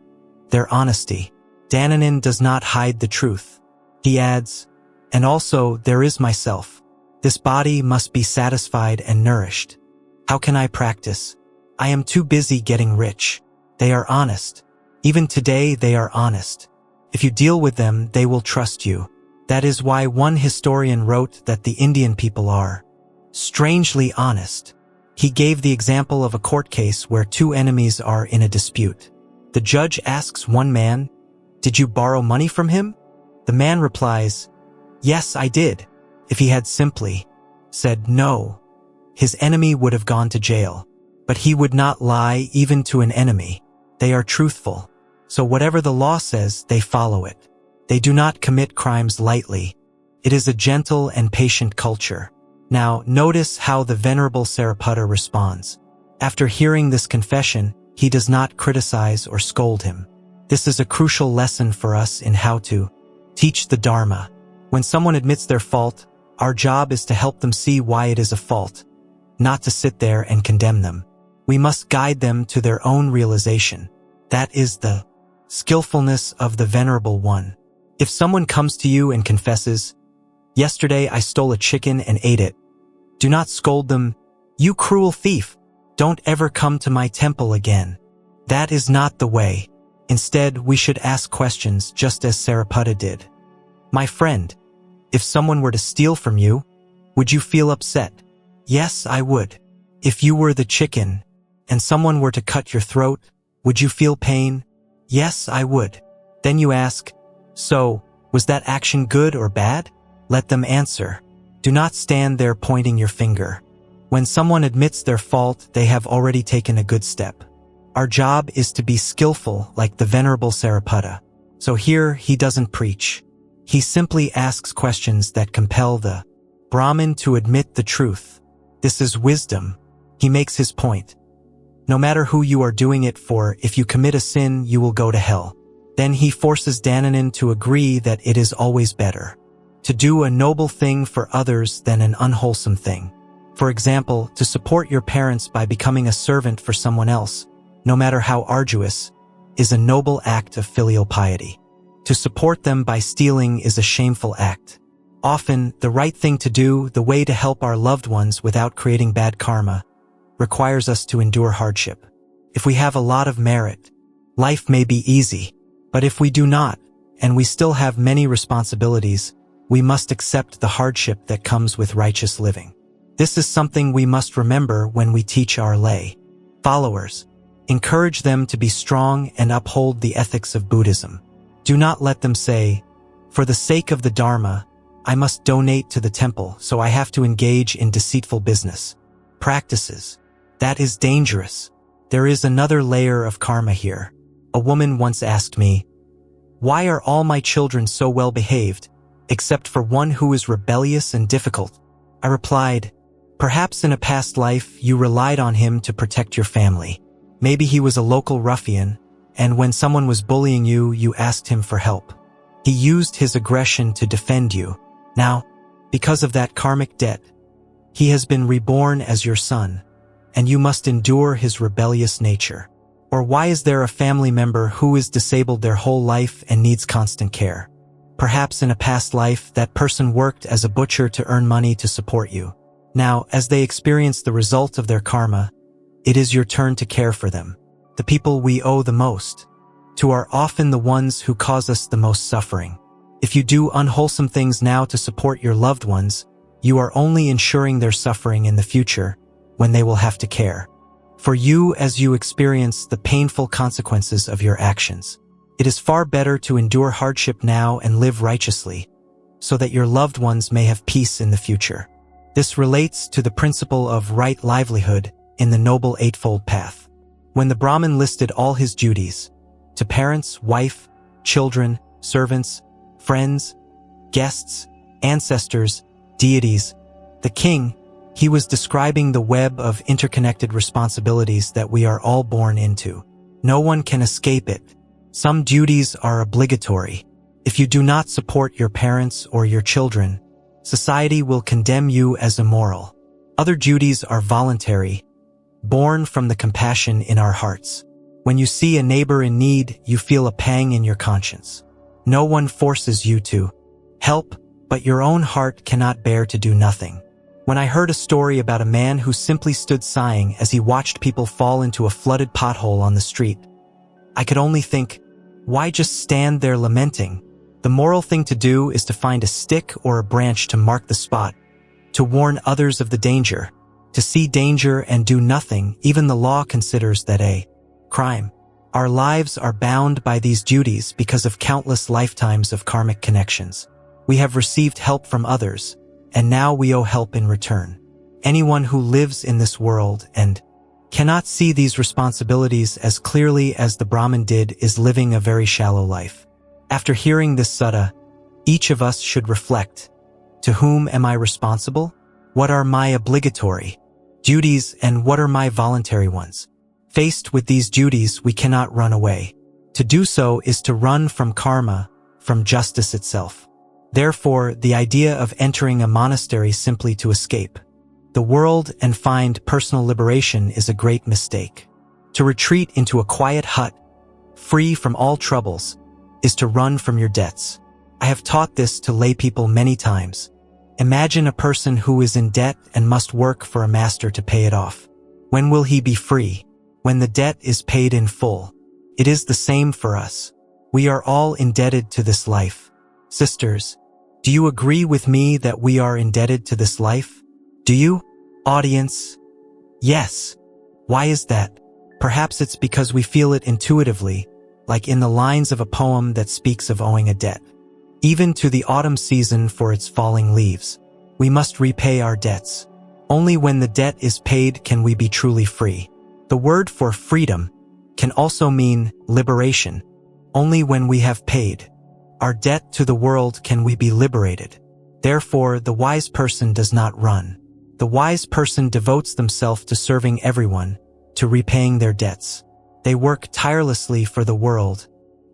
their honesty. Dananan does not hide the truth. He adds, and also there is myself. This body must be satisfied and nourished. How can I practice? I am too busy getting rich. They are honest. Even today they are honest. If you deal with them, they will trust you. That is why one historian wrote that the Indian people are strangely honest. He gave the example of a court case where two enemies are in a dispute. The judge asks one man, "Did you borrow money from him?" The man replies, "Yes, I did." If he had simply said no, his enemy would have gone to jail. But he would not lie even to an enemy. They are truthful. So whatever the law says, they follow it. They do not commit crimes lightly. It is a gentle and patient culture. Now, notice how the Venerable Sāriputta responds. After hearing this confession, he does not criticize or scold him. This is a crucial lesson for us in how to teach the Dharma. When someone admits their fault, our job is to help them see why it is a fault, not to sit there and condemn them. We must guide them to their own realization. That is the skillfulness of the Venerable One. If someone comes to you and confesses, "Yesterday I stole a chicken and ate it," do not scold them, "You cruel thief, don't ever come to my temple again." That is not the way. Instead, we should ask questions just as Sāriputta did. "My friend, if someone were to steal from you, would you feel upset?" "Yes, I would." "If you were the chicken and someone were to cut your throat, would you feel pain?" "Yes, I would." Then you ask, so, was that action good or bad? Let them answer. Do not stand there pointing your finger. When someone admits their fault, they have already taken a good step. Our job is to be skillful like the Venerable Sāriputta. So here he doesn't preach. He simply asks questions that compel the Brahmin to admit the truth. This is wisdom. He makes his point. No matter who you are doing it for, if you commit a sin, you will go to hell. Then he forces Dananan to agree that it is always better to do a noble thing for others than an unwholesome thing. For example, to support your parents by becoming a servant for someone else, no matter how arduous, is a noble act of filial piety. To support them by stealing is a shameful act. Often, the right thing to do, the way to help our loved ones without creating bad karma, requires us to endure hardship. If we have a lot of merit, life may be easy. But if we do not, and we still have many responsibilities, we must accept the hardship that comes with righteous living. This is something we must remember when we teach our lay followers. Encourage them to be strong and uphold the ethics of Buddhism. Do not let them say, for the sake of the Dharma, I must donate to the temple, so I have to engage in deceitful business practices. That is dangerous. There is another layer of karma here. A woman once asked me, why are all my children so well behaved, except for one who is rebellious and difficult? I replied, perhaps in a past life you relied on him to protect your family. Maybe he was a local ruffian, and when someone was bullying you, you asked him for help. He used his aggression to defend you. Now, because of that karmic debt, he has been reborn as your son, and you must endure his rebellious nature. Or why is there a family member who is disabled their whole life and needs constant care? Perhaps in a past life, that person worked as a butcher to earn money to support you. Now, as they experience the result of their karma, it is your turn to care for them. The people we owe the most to are often the ones who cause us the most suffering. If you do unwholesome things now to support your loved ones, you are only ensuring their suffering in the future, when they will have to care for you as you experience the painful consequences of your actions. It is far better to endure hardship now and live righteously, so that your loved ones may have peace in the future. This relates to the principle of right livelihood in the Noble Eightfold Path. When the Brahmin listed all his duties, to parents, wife, children, servants, friends, guests, ancestors, deities, the king, he was describing the web of interconnected responsibilities that we are all born into. No one can escape it. Some duties are obligatory. If you do not support your parents or your children, society will condemn you as immoral. Other duties are voluntary, born from the compassion in our hearts. When you see a neighbor in need, you feel a pang in your conscience. No one forces you to help, but your own heart cannot bear to do nothing. When I heard a story about a man who simply stood sighing as he watched people fall into a flooded pothole on the street, I could only think, why just stand there lamenting? The moral thing to do is to find a stick or a branch to mark the spot, to warn others of the danger. To see danger and do nothing, even the law considers that a crime. Our lives are bound by these duties because of countless lifetimes of karmic connections. We have received help from others, and now we owe help in return. Anyone who lives in this world and cannot see these responsibilities as clearly as the Brahmin did is living a very shallow life. After hearing this sutta, each of us should reflect, to whom am I responsible? What are my obligatory duties and what are my voluntary ones? Faced with these duties, we cannot run away. To do so is to run from karma, from justice itself. Therefore, the idea of entering a monastery simply to escape the world and find personal liberation is a great mistake. To retreat into a quiet hut, free from all troubles, is to run from your debts. I have taught this to lay people many times. Imagine a person who is in debt and must work for a master to pay it off. When will he be free? When the debt is paid in full. It is the same for us. We are all indebted to this life. Sisters, do you agree with me that we are indebted to this life? Do you? Audience? Yes. Why is that? Perhaps it's because we feel it intuitively, like in the lines of a poem that speaks of owing a debt. Even to the autumn season for its falling leaves, we must repay our debts. Only when the debt is paid can we be truly free. The word for freedom can also mean liberation. Only when we have paid our debt to the world can we be liberated. Therefore, the wise person does not run. The wise person devotes themselves to serving everyone, to repaying their debts. They work tirelessly for the world,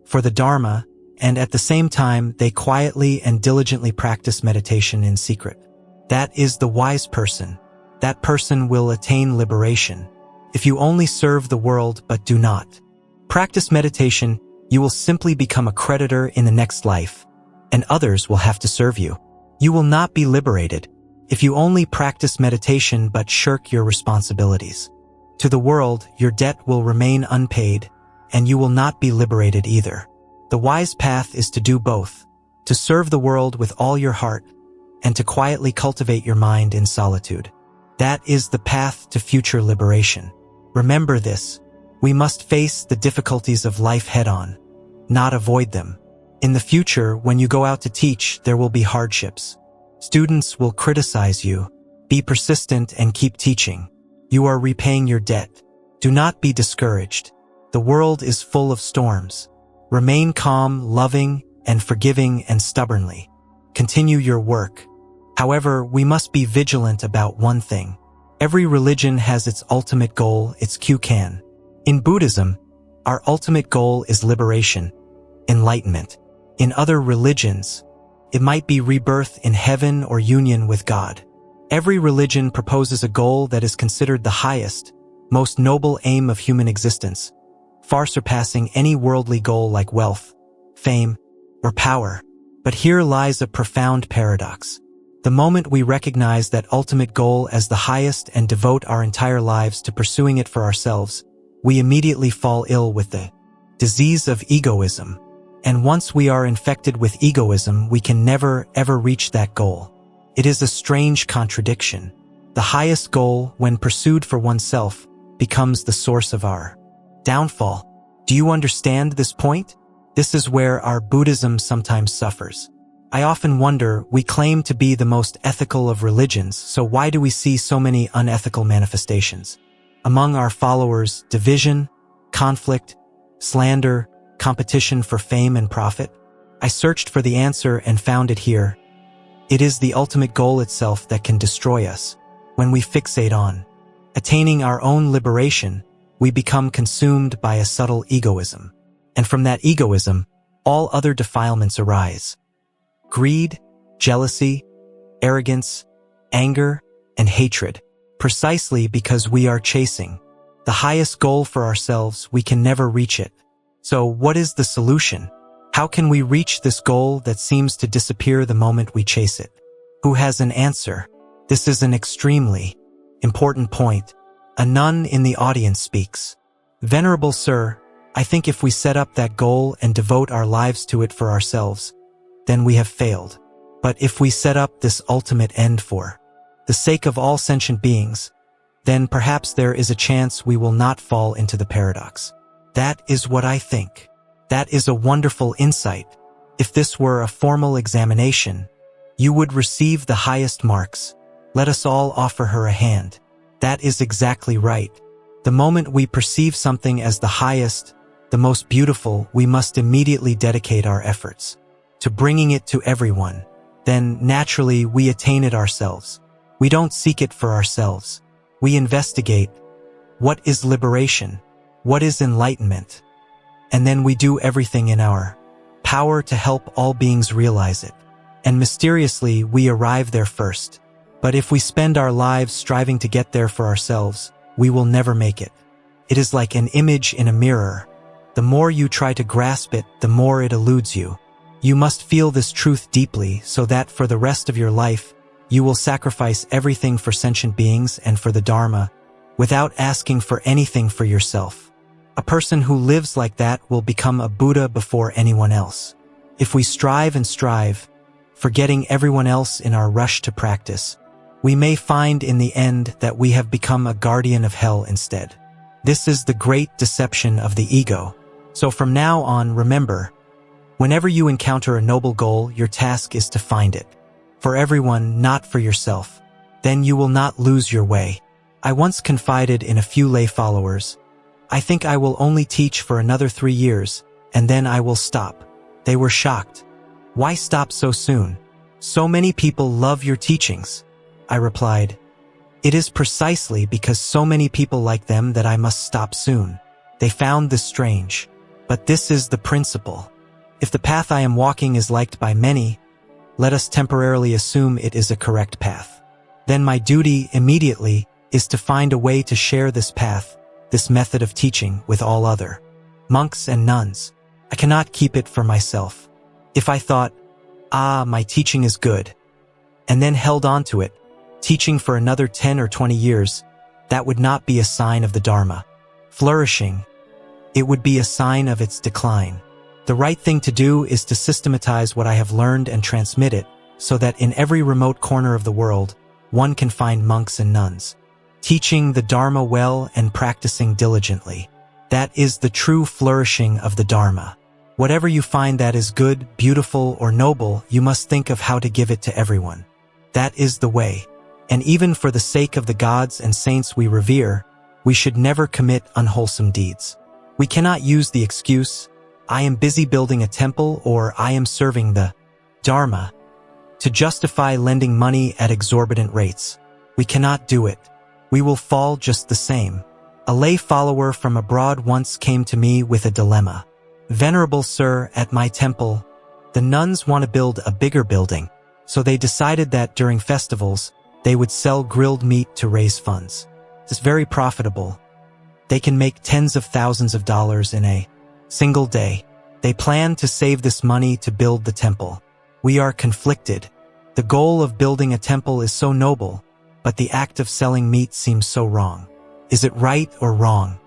for the Dharma, and at the same time they quietly and diligently practice meditation in secret. That is the wise person. That person will attain liberation. If you only serve the world but do not practice meditation, you will simply become a creditor in the next life, and others will have to serve you. You will not be liberated if you only practice meditation but shirk your responsibilities. To the world, your debt will remain unpaid, and you will not be liberated either. The wise path is to do both, to serve the world with all your heart, and to quietly cultivate your mind in solitude. That is the path to future liberation. Remember this. We must face the difficulties of life head-on, not avoid them. In the future, when you go out to teach, there will be hardships. Students will criticize you. Be persistent and keep teaching. You are repaying your debt. Do not be discouraged. The world is full of storms. Remain calm, loving, and forgiving and stubbornly. Continue your work. However, we must be vigilant about one thing. Every religion has its ultimate goal, its Q-can. In Buddhism, our ultimate goal is liberation, enlightenment. In other religions, it might be rebirth in heaven or union with God. Every religion proposes a goal that is considered the highest, most noble aim of human existence, far surpassing any worldly goal like wealth, fame, or power. But here lies a profound paradox. The moment we recognize that ultimate goal as the highest and devote our entire lives to pursuing it for ourselves, we immediately fall ill with the disease of egoism. And once we are infected with egoism, we can never, ever reach that goal. It is a strange contradiction. The highest goal, when pursued for oneself, becomes the source of our downfall. Do you understand this point? This is where our Buddhism sometimes suffers. I often wonder, we claim to be the most ethical of religions, so why do we see so many unethical manifestations? Among our followers, division, conflict, slander, competition for fame and profit? I searched for the answer and found it here. It is the ultimate goal itself that can destroy us. When we fixate on attaining our own liberation, we become consumed by a subtle egoism. And from that egoism, all other defilements arise. Greed, jealousy, arrogance, anger, and hatred. Precisely because we are chasing the highest goal for ourselves, we can never reach it. So what is the solution? How can we reach this goal that seems to disappear the moment we chase it? Who has an answer? This is an extremely important point. A nun in the audience speaks. Venerable Sir, I think if we set up that goal and devote our lives to it for ourselves, then we have failed. But if we set up this ultimate end for the sake of all sentient beings, then perhaps there is a chance we will not fall into the paradox. That is what I think. That is a wonderful insight. If this were a formal examination, you would receive the highest marks. Let us all offer her a hand. That is exactly right. The moment we perceive something as the highest, the most beautiful, we must immediately dedicate our efforts to bringing it to everyone. Then, naturally, we attain it ourselves. We don't seek it for ourselves. We investigate. What is liberation? What is enlightenment? And then we do everything in our power to help all beings realize it. And mysteriously, we arrive there first. But if we spend our lives striving to get there for ourselves, we will never make it. It is like an image in a mirror. The more you try to grasp it, the more it eludes you. You must feel this truth deeply so that for the rest of your life, you will sacrifice everything for sentient beings and for the Dharma, without asking for anything for yourself. A person who lives like that will become a Buddha before anyone else. If we strive and strive, forgetting everyone else in our rush to practice, we may find in the end that we have become a guardian of hell instead. This is the great deception of the ego. So from now on, remember, whenever you encounter a noble goal, your task is to find it. For everyone, not for yourself. Then you will not lose your way. I once confided in a few lay followers, I think I will only teach for another 3 years, and then I will stop. They were shocked. Why stop so soon? So many people love your teachings. I replied, it is precisely because so many people like them that I must stop soon. They found this strange. But this is the principle. If the path I am walking is liked by many, let us temporarily assume it is a correct path. Then my duty immediately is to find a way to share this path, this method of teaching, with all other monks and nuns. I cannot keep it for myself. If I thought, my teaching is good, and then held on to it, teaching for another 10 or 20 years, that would not be a sign of the Dharma flourishing. It would be a sign of its decline. The right thing to do is to systematize what I have learned and transmit it, so that in every remote corner of the world, one can find monks and nuns, teaching the Dharma well and practicing diligently. That is the true flourishing of the Dharma. Whatever you find that is good, beautiful, or noble, you must think of how to give it to everyone. That is the way. And even for the sake of the gods and saints we revere, we should never commit unwholesome deeds. We cannot use the excuse, I am busy building a temple or I am serving the Dharma, to justify lending money at exorbitant rates. We cannot do it. We will fall just the same. A lay follower from abroad once came to me with a dilemma. Venerable Sir, at my temple, the nuns want to build a bigger building, so they decided that during festivals, they would sell grilled meat to raise funds. It's very profitable. They can make tens of thousands of dollars in a single day. They plan to save this money to build the temple. We are conflicted. The goal of building a temple is so noble, but the act of selling meat seems so wrong. Is it right or wrong?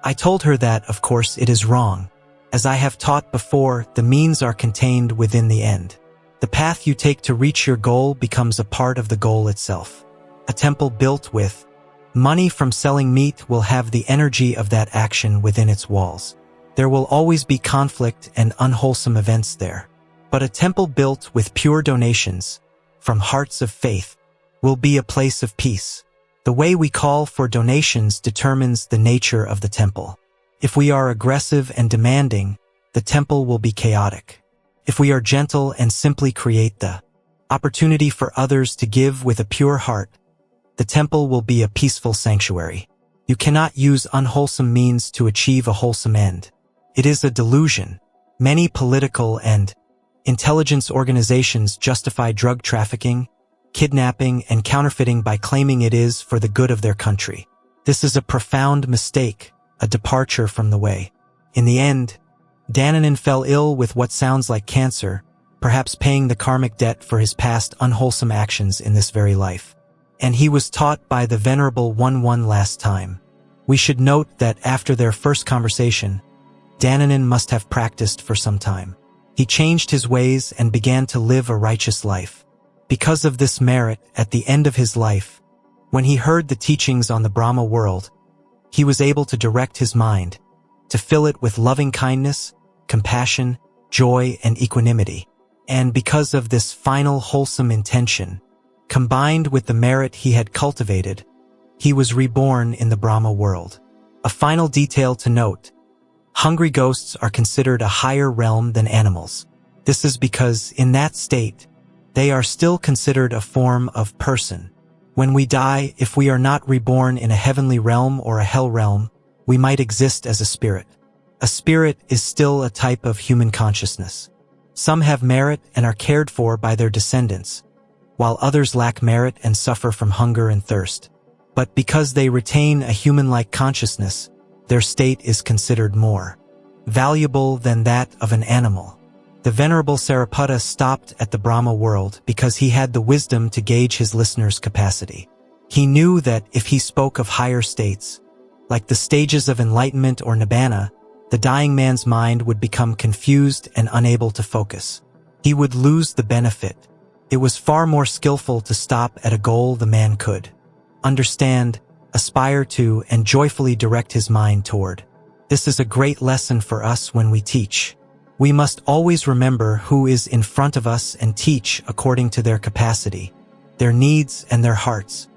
I told her that, of course, it is wrong. As I have taught before, the means are contained within the end. The path you take to reach your goal becomes a part of the goal itself. A temple built with money from selling meat will have the energy of that action within its walls. There will always be conflict and unwholesome events there. But a temple built with pure donations, from hearts of faith, will be a place of peace. The way we call for donations determines the nature of the temple. If we are aggressive and demanding, the temple will be chaotic. If we are gentle and simply create the opportunity for others to give with a pure heart, the temple will be a peaceful sanctuary. You cannot use unwholesome means to achieve a wholesome end. It is a delusion. Many political and intelligence organizations justify drug trafficking, kidnapping, and counterfeiting by claiming it is for the good of their country. This is a profound mistake, a departure from the way. In the end, Dananan fell ill with what sounds like cancer, perhaps paying the karmic debt for his past unwholesome actions in this very life. And he was taught by the Venerable one last time. We should note that after their first conversation, Dananan must have practiced for some time. He changed his ways and began to live a righteous life. Because of this merit, at the end of his life, when he heard the teachings on the Brahma world, he was able to direct his mind, to fill it with loving kindness, compassion, joy, and equanimity. And because of this final wholesome intention, combined with the merit he had cultivated, he was reborn in the Brahma world. A final detail to note: hungry ghosts are considered a higher realm than animals. This is because, in that state, they are still considered a form of person. When we die, if we are not reborn in a heavenly realm or a hell realm, we might exist as a spirit. A spirit is still a type of human consciousness. Some have merit and are cared for by their descendants, while others lack merit and suffer from hunger and thirst. But because they retain a human-like consciousness, their state is considered more valuable than that of an animal. The Venerable Sāriputta stopped at the Brahma world because he had the wisdom to gauge his listeners' capacity. He knew that if he spoke of higher states, like the stages of enlightenment or nibbana, the dying man's mind would become confused and unable to focus. He would lose the benefit. It was far more skillful to stop at a goal the man could understand, aspire to, and joyfully direct his mind toward. This is a great lesson for us when we teach. We must always remember who is in front of us and teach according to their capacity, their needs, and their hearts.